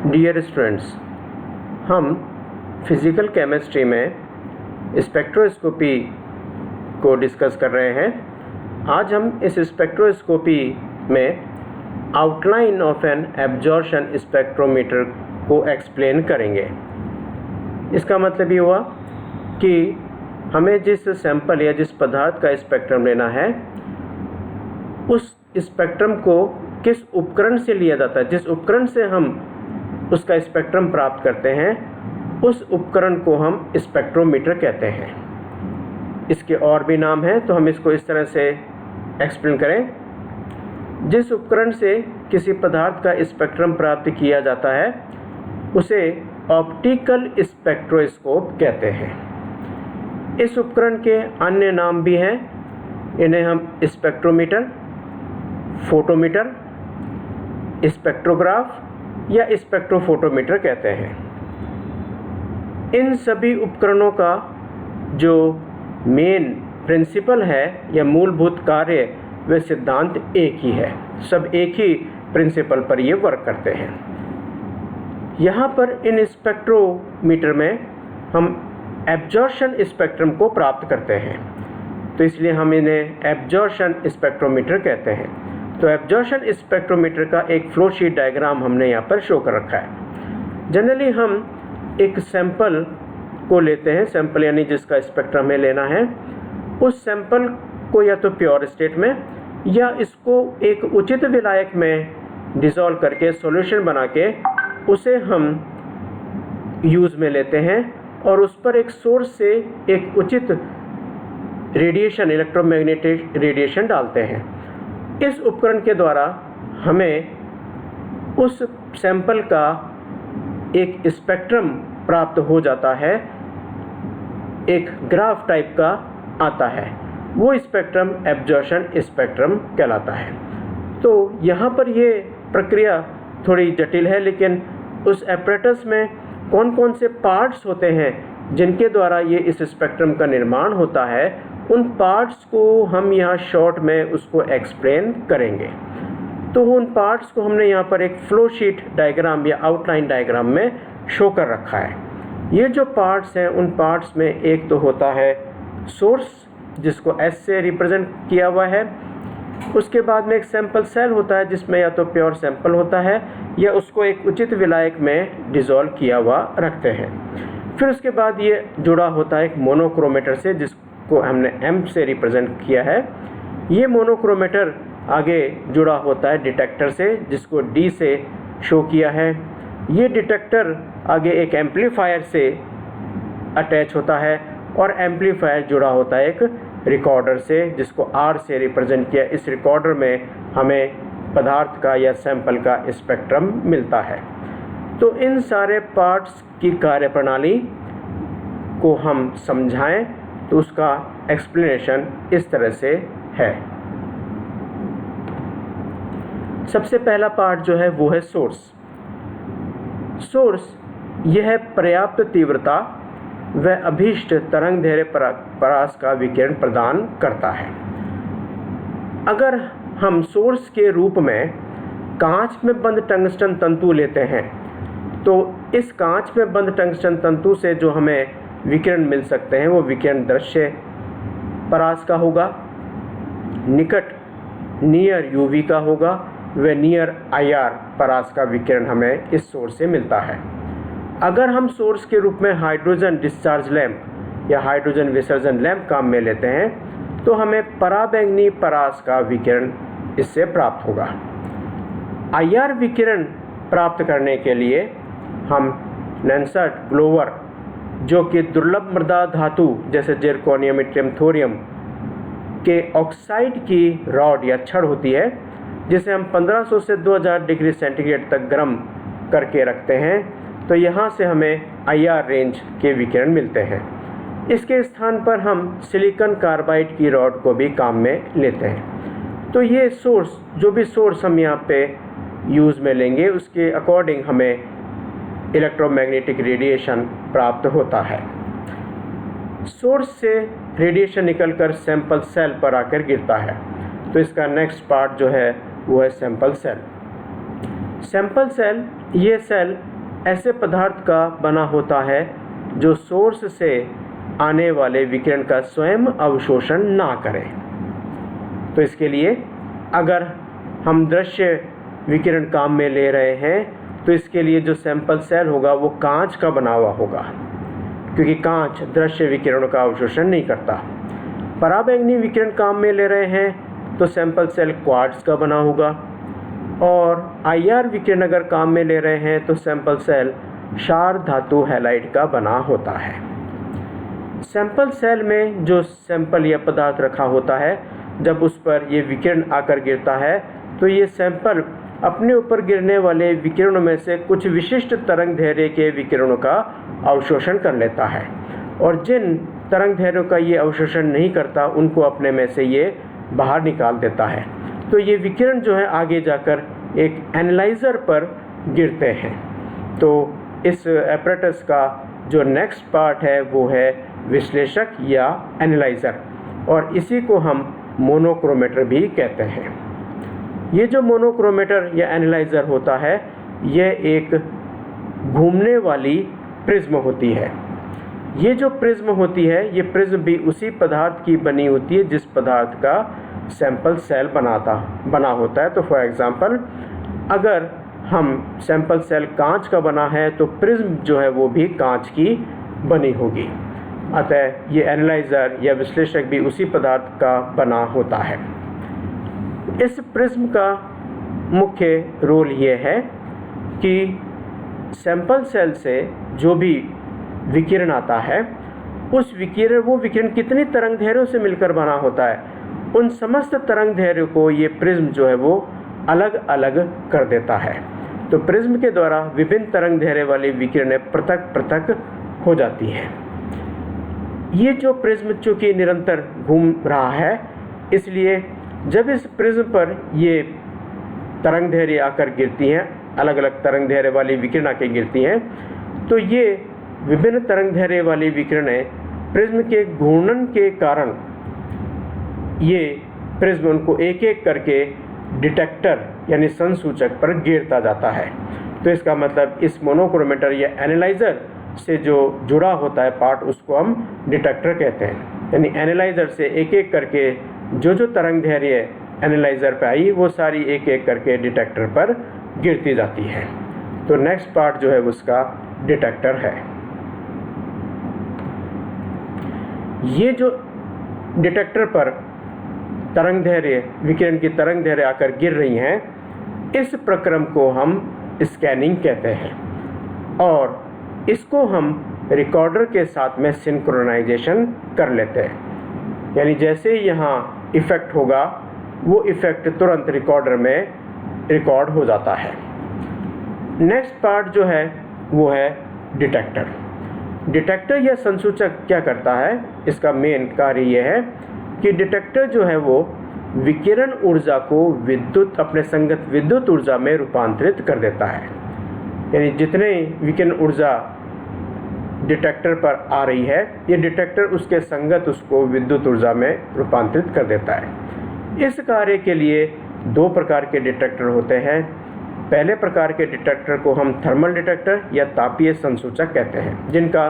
Dear students, हम physical chemistry में spectroscopy को डिस्कस कर रहे हैं। आज हम इस स्पेक्ट्रोस्कोपी में outline of an absorption spectrometer को एक्सप्लेन करेंगे। इसका मतलब ये हुआ कि हमें जिस सैंपल या जिस पदार्थ का स्पेक्ट्रम लेना है, उस स्पेक्ट्रम को किस उपकरण से लिया जाता है, जिस उपकरण से हम उसका स्पेक्ट्रम प्राप्त करते हैं, उस उपकरण को हम स्पेक्ट्रोमीटर कहते हैं। इसके और भी नाम हैं, तो हम इसको इस तरह से एक्सप्लेन करें। जिस उपकरण से किसी पदार्थ का स्पेक्ट्रम प्राप्त किया जाता है उसे ऑप्टिकल स्पेक्ट्रोस्कोप कहते हैं। इस उपकरण के अन्य नाम भी हैं, इन्हें हम स्पेक्ट्रोमीटर, फोटोमीटर, स्पेक्ट्रोग्राफ या स्पेक्ट्रोफोटोमीटर कहते हैं। इन सभी उपकरणों का जो मेन प्रिंसिपल है या मूलभूत कार्य व सिद्धांत एक ही है। सब एक ही प्रिंसिपल पर ये वर्क करते हैं। यहाँ पर इन स्पेक्ट्रोमीटर में हम एब्जॉर्प्शन स्पेक्ट्रम को प्राप्त करते हैं, तो इसलिए हम इन्हें एब्जॉर्प्शन स्पेक्ट्रोमीटर कहते हैं। तो एब्जॉर्प्शन स्पेक्ट्रोमीटर का एक फ्लो शीट डायग्राम हमने यहाँ पर शो कर रखा है। जनरली हम एक सैंपल को लेते हैं, सैंपल यानी जिसका स्पेक्ट्रम हमें लेना है, उस सैंपल को या तो प्योर स्टेट में या इसको एक उचित विलायक में डिसॉल्व करके सॉल्यूशन बना के उसे हम यूज़ में लेते हैं और उस पर एक सोर्स से एक उचित रेडिएशन, इलेक्ट्रोमैग्नेटिक रेडिएशन डालते हैं। इस उपकरण के द्वारा हमें उस सैंपल का एक स्पेक्ट्रम प्राप्त हो जाता है, एक ग्राफ टाइप का आता है। वो स्पेक्ट्रम एब्जॉर्प्शन स्पेक्ट्रम कहलाता है। तो यहाँ पर ये प्रक्रिया थोड़ी जटिल है, लेकिन उस एपरेटस में कौन कौन से पार्ट्स होते हैं जिनके द्वारा ये इस स्पेक्ट्रम का निर्माण होता है, उन पार्ट्स को हम यहाँ शॉर्ट में उसको एक्सप्लेन करेंगे। तो उन पार्ट्स को हमने यहाँ पर एक फ्लो शीट डायग्राम या आउटलाइन डायग्राम में शो कर रखा है। ये जो पार्ट्स हैं, उन पार्ट्स में एक तो होता है सोर्स, जिसको S से रिप्रेजेंट किया हुआ है। उसके बाद में एक सैंपल सेल होता है, जिसमें या तो प्योर सैंपल होता है या उसको एक उचित विलायक में डिसॉल्व किया हुआ रखते हैं। फिर उसके बाद ये जुड़ा होता है एक मोनोक्रोमेटर से, जिसको हमने M से रिप्रेजेंट किया है। ये मोनोक्रोमेटर आगे जुड़ा होता है डिटेक्टर से, जिसको D से शो किया है। ये डिटेक्टर आगे एक एम्पलीफायर से अटैच होता है और एम्पलीफायर जुड़ा होता है एक रिकॉर्डर से, जिसको R से रिप्रेजेंट किया। इस रिकॉर्डर में हमें पदार्थ का या सैंपल का स्पेक्ट्रम मिलता है। तो इन सारे पार्ट्स की कार्यप्रणाली को हम समझाएं तो उसका एक्सप्लेनेशन इस तरह से है। सबसे पहला पार्ट जो है वो है सोर्स। सोर्स यह है पर्याप्त तीव्रता व अभीष्ट तरंग दैर्ध्य परास का विकिरण प्रदान करता है। अगर हम सोर्स के रूप में कांच में बंद टंगस्टन तंतु लेते हैं, तो इस कांच में बंद टंगस्टन तंतु से जो हमें विकिरण मिल सकते हैं वो विकिरण दृश्य परास का होगा, निकट नियर यूवी का होगा व नियर IR परास का विकिरण हमें इस सोर्स से मिलता है। अगर हम सोर्स के रूप में हाइड्रोजन डिस्चार्ज लैंप या हाइड्रोजन विसर्जन लैंप काम में लेते हैं, तो हमें पराबैंगनी परास का विकिरण इससे प्राप्त होगा। IR विकिरण प्राप्त करने के लिए हम नैनसर्ट ग्लोवर, जो कि दुर्लभ मृदा धातु जैसे जिरकोनियम, इट्रियम, थोरियम के ऑक्साइड की रॉड या छड़ होती है, जिसे हम 1500 से 2000 डिग्री सेंटीग्रेड तक गर्म करके रखते हैं, तो यहाँ से हमें IR रेंज के विकिरण मिलते हैं। इसके स्थान पर हम सिलिकॉन कार्बाइड की रॉड को भी काम में लेते हैं। तो ये सोर्स, जो भी सोर्स हम यहाँ पे यूज़ में लेंगे, उसके अकॉर्डिंग हमें इलेक्ट्रोमैग्नेटिक रेडिएशन प्राप्त होता है। सोर्स से रेडिएशन निकलकर सैंपल सेल पर आकर गिरता है। तो इसका नेक्स्ट पार्ट जो है वो है सैंपल सेल। सैंपल सेल, ये सेल ऐसे पदार्थ का बना होता है जो सोर्स से आने वाले विकिरण का स्वयं अवशोषण ना करे। तो इसके लिए अगर हम दृश्य विकिरण काम में ले रहे हैं तो इसके लिए जो सैंपल सेल होगा वो कांच का बना हुआ होगा, क्योंकि कांच दृश्य विकिरणों का अवशोषण नहीं करता। पराबैंगनी विकिरण काम में ले रहे हैं तो सैंपल सेल क्वार्ट्ज का बना होगा, और IR विकिरण अगर काम में ले रहे हैं तो सैंपल सेल क्षार धातु हैलाइड का बना होता है। सैंपल सेल में जो सैंपल या पदार्थ रखा होता है, जब उस पर ये विकिरण आकर गिरता है तो ये सैंपल अपने ऊपर गिरने वाले विकिरणों में से कुछ विशिष्ट तरंग दैर्ध्य के विकिरणों का अवशोषण कर लेता है, और जिन तरंग दैर्ध्यों का ये अवशोषण नहीं करता उनको अपने में से ये बाहर निकाल देता है। तो ये विकिरण जो है आगे जाकर एक एनालाइज़र पर गिरते हैं। तो इस एपरेटस का जो नेक्स्ट पार्ट है वो है विश्लेषक या एनालाइज़र, और इसी को हम मोनोक्रोमेटर भी कहते हैं। ये जो मोनोक्रोमेटर या एनालाइज़र होता है, यह एक घूमने वाली प्रिज्म होती है। ये जो प्रिज्म होती है, ये प्रिज्म भी उसी पदार्थ की बनी होती है जिस पदार्थ का सैंपल सेल बना होता है। तो फॉर एग्ज़ाम्पल, अगर हम सैंपल सेल कांच का बना है तो प्रिज्म जो है वो भी कांच की बनी होगी। अतः ये एनालाइज़र या विश्लेषक भी उसी पदार्थ का बना होता है। इस प्रिज्म का मुख्य रोल ये है कि सैंपल सेल से जो भी विकिरण आता है, वो विकिरण कितनी तरंग दैर्ध्यों से मिलकर बना होता है, उन समस्त तरंग दैर्ध्यों को ये प्रिज्म जो है वो अलग अलग कर देता है। तो प्रिज्म के द्वारा विभिन्न तरंग दैर्ध्य वाली विकिरणें पृथक पृथक हो जाती हैं। ये जो प्रिज्म चूँकि निरंतर घूम रहा है, इसलिए जब इस प्रिज्म पर ये तरंग दैर्ध्य आकर गिरती हैं, अलग अलग तरंग दैर्ध्य वाली विकिरण आकर गिरती हैं, तो ये विभिन्न तरंग दैर्ध्य वाली विकिरणें प्रिज्म के घूर्णन के कारण ये प्रिज्म उनको एक एक करके डिटेक्टर यानी संसूचक पर गिरता जाता है। तो इसका मतलब इस मोनोक्रोमेटर या एनालाइज़र से जो जुड़ा होता है पार्ट, उसको हम डिटेक्टर कहते हैं। यानी एनालाइज़र से एक एक करके जो तरंग दैर्ध्य एनालाइज़र पे आई, वो सारी एक एक करके डिटेक्टर पर गिरती जाती है। तो नेक्स्ट पार्ट जो है उसका डिटेक्टर है। ये जो डिटेक्टर पर तरंग दैर्ध्य विकिरण की तरंग दैर्ध्य आकर गिर रही हैं, इस प्रक्रम को हम स्कैनिंग कहते हैं, और इसको हम रिकॉर्डर के साथ में सिंक्रोनाइजेशन कर लेते हैं। यानी जैसे ही यहाँ इफ़ेक्ट होगा, वो इफ़ेक्ट तुरंत रिकॉर्डर में रिकॉर्ड हो जाता है। नेक्स्ट पार्ट जो है वो है डिटेक्टर। डिटेक्टर या संसूचक क्या करता है, इसका मेन कार्य ये है कि डिटेक्टर जो है वो विकिरण ऊर्जा को अपने संगत विद्युत ऊर्जा में रूपांतरित कर देता है। यानी जितने विकिरण ऊर्जा डिटेक्टर पर आ रही है, ये डिटेक्टर उसके संगत उसको विद्युत ऊर्जा में रूपांतरित कर देता है। इस कार्य के लिए दो प्रकार के डिटेक्टर होते हैं। पहले प्रकार के डिटेक्टर को हम थर्मल डिटेक्टर या तापीय संसूचक कहते हैं, जिनका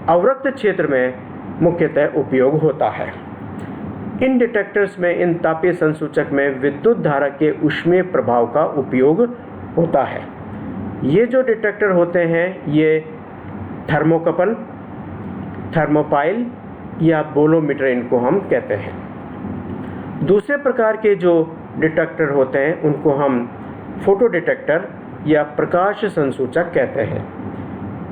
अवरक्त क्षेत्र में मुख्यतः उपयोग होता है। इन डिटेक्टर्स में, इन तापीय संसूचक में विद्युत धारा के ऊष्मीय प्रभाव का उपयोग होता है। ये जो डिटेक्टर होते हैं, ये थर्मोकपल, थर्मोपाइल या बोलोमीटर इनको हम कहते हैं। दूसरे प्रकार के जो डिटेक्टर होते हैं उनको हम फोटो डिटेक्टर या प्रकाश संसूचक कहते हैं।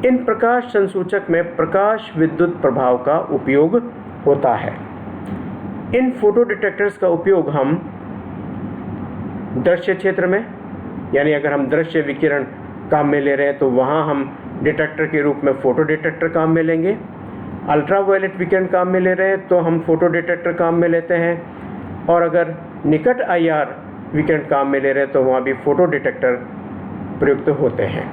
इन प्रकाश संसूचक में प्रकाश विद्युत प्रभाव का उपयोग होता है। इन फोटो डिटेक्टर्स का उपयोग हम दृश्य क्षेत्र में, यानी अगर हम दृश्य विकिरण काम में ले रहे हैं तो वहाँ हम डिटेक्टर के रूप में फोटो डिटेक्टर काम में लेंगे। अल्ट्रावायलेट विकिरण काम में ले रहे हैं तो हम फोटो डिटेक्टर काम में लेते हैं, और अगर निकट IR विकिरण काम में ले रहे हैं तो वहाँ भी फोटो डिटेक्टर प्रयुक्त होते हैं।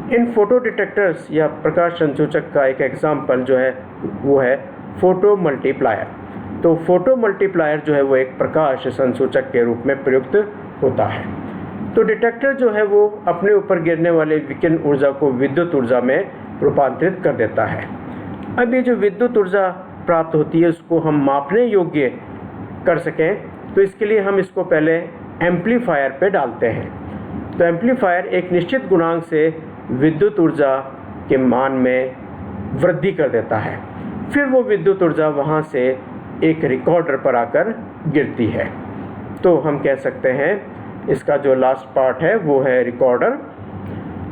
इन फोटो डिटेक्टर्स या प्रकाश संसूचक का एक एग्जाम्पल जो है वो है फोटो मल्टीप्लायर। तो फोटो मल्टीप्लायर जो है वो एक प्रकाश संसूचक के रूप में प्रयुक्त होता है। तो डिटेक्टर जो है वो अपने ऊपर गिरने वाले विकिरण ऊर्जा को विद्युत ऊर्जा में रूपांतरित कर देता है। अब ये जो विद्युत ऊर्जा प्राप्त होती है उसको हम मापने योग्य कर सकें तो इसके लिए हम इसको पहले एम्पलीफायर पे डालते हैं। तो एम्पलीफायर एक निश्चित गुणांक से विद्युत ऊर्जा के मान में वृद्धि कर देता है। फिर वो विद्युत ऊर्जा वहाँ से एक रिकॉर्डर पर आकर गिरती है। तो हम कह सकते हैं इसका जो लास्ट पार्ट है वो है रिकॉर्डर।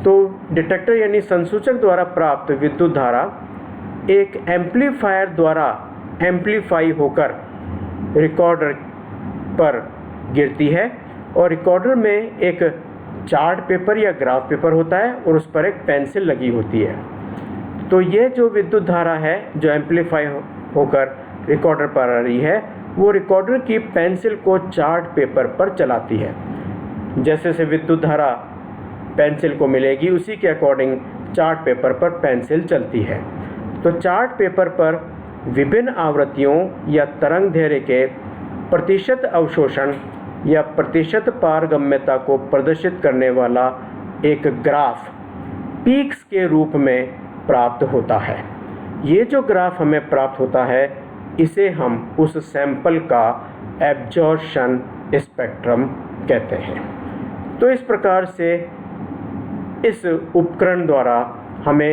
तो डिटेक्टर यानी संसूचक द्वारा प्राप्त विद्युत धारा एक एम्पलीफायर द्वारा एम्पलीफाई होकर रिकॉर्डर पर गिरती है और रिकॉर्डर में एक चार्ट पेपर या ग्राफ पेपर होता है और उस पर एक पेंसिल लगी होती है। तो ये जो विद्युत धारा है जो एम्पलीफाई होकर रिकॉर्डर पर आ रही है वो रिकॉर्डर की पेंसिल को चार्ट पेपर पर चलाती है। जैसे से विद्युत धारा पेंसिल को मिलेगी उसी के अकॉर्डिंग चार्ट पेपर पर पेंसिल चलती है। तो चार्ट पेपर पर विभिन्न आवृत्तियों या तरंग दैर्ध्य के प्रतिशत अवशोषण या प्रतिशत पारगम्यता को प्रदर्शित करने वाला एक ग्राफ पीक्स के रूप में प्राप्त होता है। ये जो ग्राफ हमें प्राप्त होता है इसे हम उस सैंपल का एब्जॉर्प्शन स्पेक्ट्रम कहते हैं। तो इस प्रकार से इस उपकरण द्वारा हमें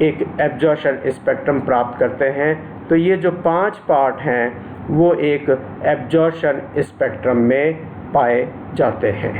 एक एब्जॉर्प्शन स्पेक्ट्रम प्राप्त करते हैं। तो ये जो 5 पार्ट हैं वो एक एब्जॉर्प्शन स्पेक्ट्रम में पाए जाते हैं।